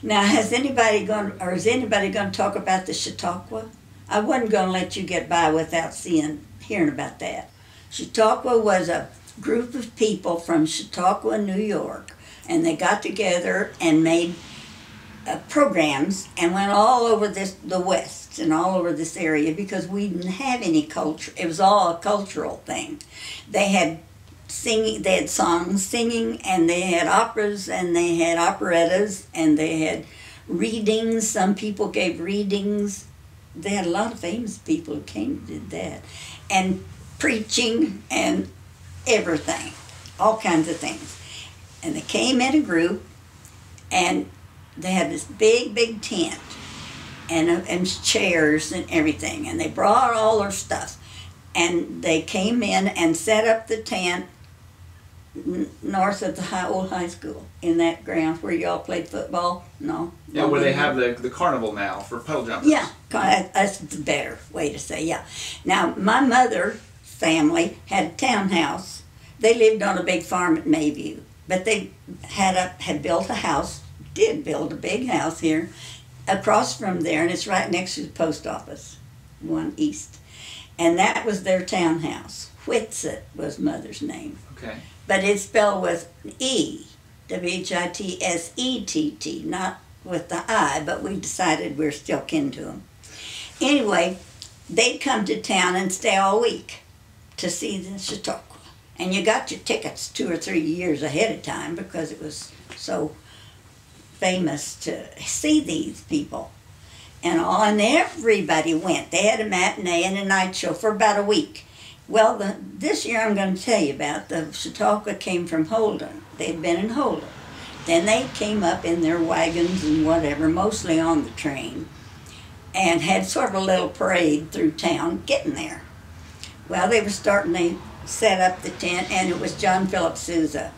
Now, is anybody going to talk about the Chautauqua? I wasn't going to let you get by without hearing about that. Chautauqua was a group of people from Chautauqua, New York, and they got together and made programs and went all over the West and all over this area because we didn't have any culture. It was all a cultural thing. They had singing, they had songs, singing, and they had operas, and they had operettas, and they had readings. Some people gave readings. They had a lot of famous people who came and did that. And preaching and everything, all kinds of things. And they came in a group, and they had this big, big tent and chairs and everything. And they brought all their stuff. And they came in and set up the tent north of the old high school in that ground where y'all played football. No. Yeah, where they have the carnival now for puddle jumpers. Yeah, that's the better way to say, yeah. Now, my mother's family had a townhouse. They lived on a big farm at Mayview, but they had built a house, did build a big house here across from there, and it's right next to the post office, one east. And that was their townhouse. Whitsett was Mother's name. Okay. But it's spelled with E, Whitsett, not with the I, but we decided we're still kin to them. Anyway, they'd come to town and stay all week to see the Chautauqua. And you got your tickets 2 or 3 years ahead of time because it was so famous to see these people. And everybody went. They had a matinee and a night show for about a week. Well, this year I'm going to tell you about, the Chautauqua came from Holden. They'd been in Holden. Then they came up in their wagons and whatever, mostly on the train, and had sort of a little parade through town getting there. Well, they set up the tent, and it was John Phillips Sousa.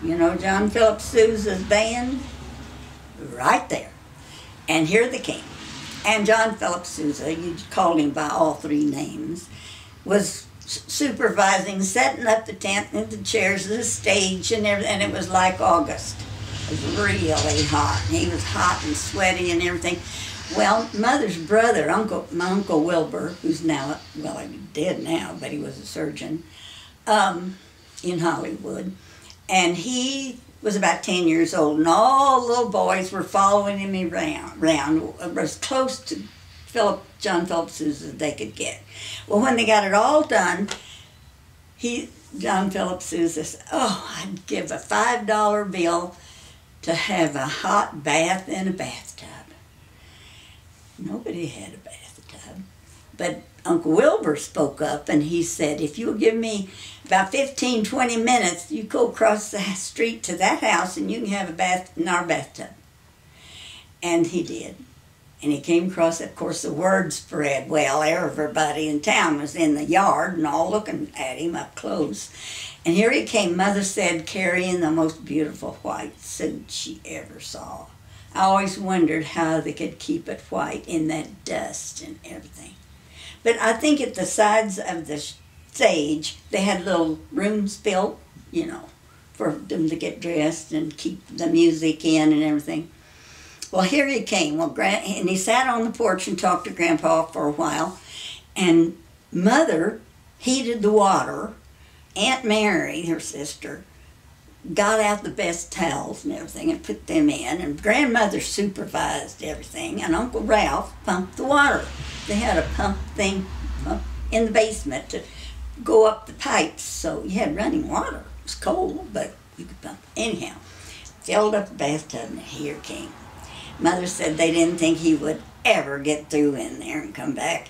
You know John Phillips Sousa's band? Right there. And here they came. And John Phillips Sousa, you called him by all 3 names, was supervising, setting up the tent and the chairs, the stage and everything, and it was like August. It was really hot. He was hot and sweaty and everything. Well, Mother's brother, my Uncle Wilbur, who's now, well, he's dead now, but he was a surgeon in Hollywood, and he was about 10 years old, and all the little boys were following him around as close to John Phillips Sousa as they could get. Well, when they got it all done, John Phillips Sousa said, "Oh, I'd give a $5 bill to have a hot bath in a bathtub." Nobody had a bathtub. But Uncle Wilbur spoke up and he said, "If you'll give me about 15, 20 minutes, you go across the street to that house and you can have a bath in our bathtub." And he did. And he came across, of course, the word spread. Well, everybody in town was in the yard and all looking at him up close. And here he came, Mother said, carrying the most beautiful white suit she ever saw. I always wondered how they could keep it white in that dust and everything. But I think at the sides of the stage, they had little rooms built, for them to get dressed and keep the music in and everything. Well, here he came. And he sat on the porch and talked to Grandpa for a while. And Mother heated the water. Aunt Mary, her sister, got out the best towels and everything and put them in. And Grandmother supervised everything. And Uncle Ralph pumped the water. They had a pump in the basement to go up the pipes. So you had running water. It was cold, but you could pump. Anyhow, filled up the bathtub and here came. Mother said they didn't think he would ever get through in there and come back.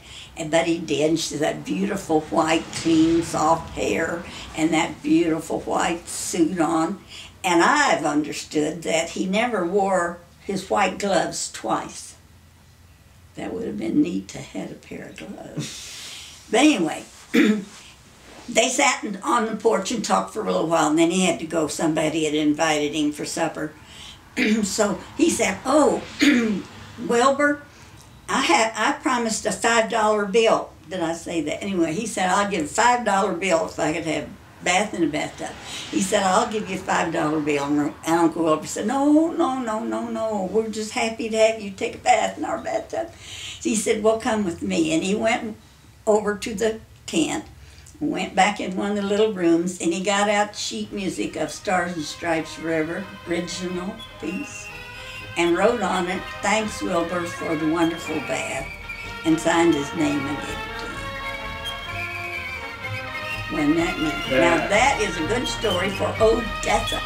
But he did. And she had that beautiful white, clean, soft hair and that beautiful white suit on. And I've understood that he never wore his white gloves twice. That would have been neat to have a pair of gloves. But anyway, they sat on the porch and talked for a little while, and then he had to go. Somebody had invited him for supper. So he said, "Oh, Wilbur, I promised a $5 bill." Did I say that? Anyway, he said, "I'll give a $5 bill if I could have bath in a bathtub. He said, I'll give you a $5 bill. And Uncle Wilbur said, no, no, no, no, no. We're just happy to have you take a bath in our bathtub. So he said, well, come with me. And he went over to the tent, went back in one of the little rooms, and he got out sheet music of Stars and Stripes Forever, original piece, and wrote on it, thanks Wilbur for the wonderful bath, and signed his name and gave it to him. Wasn't that neat? Yeah. Now that is a good story for Odessa.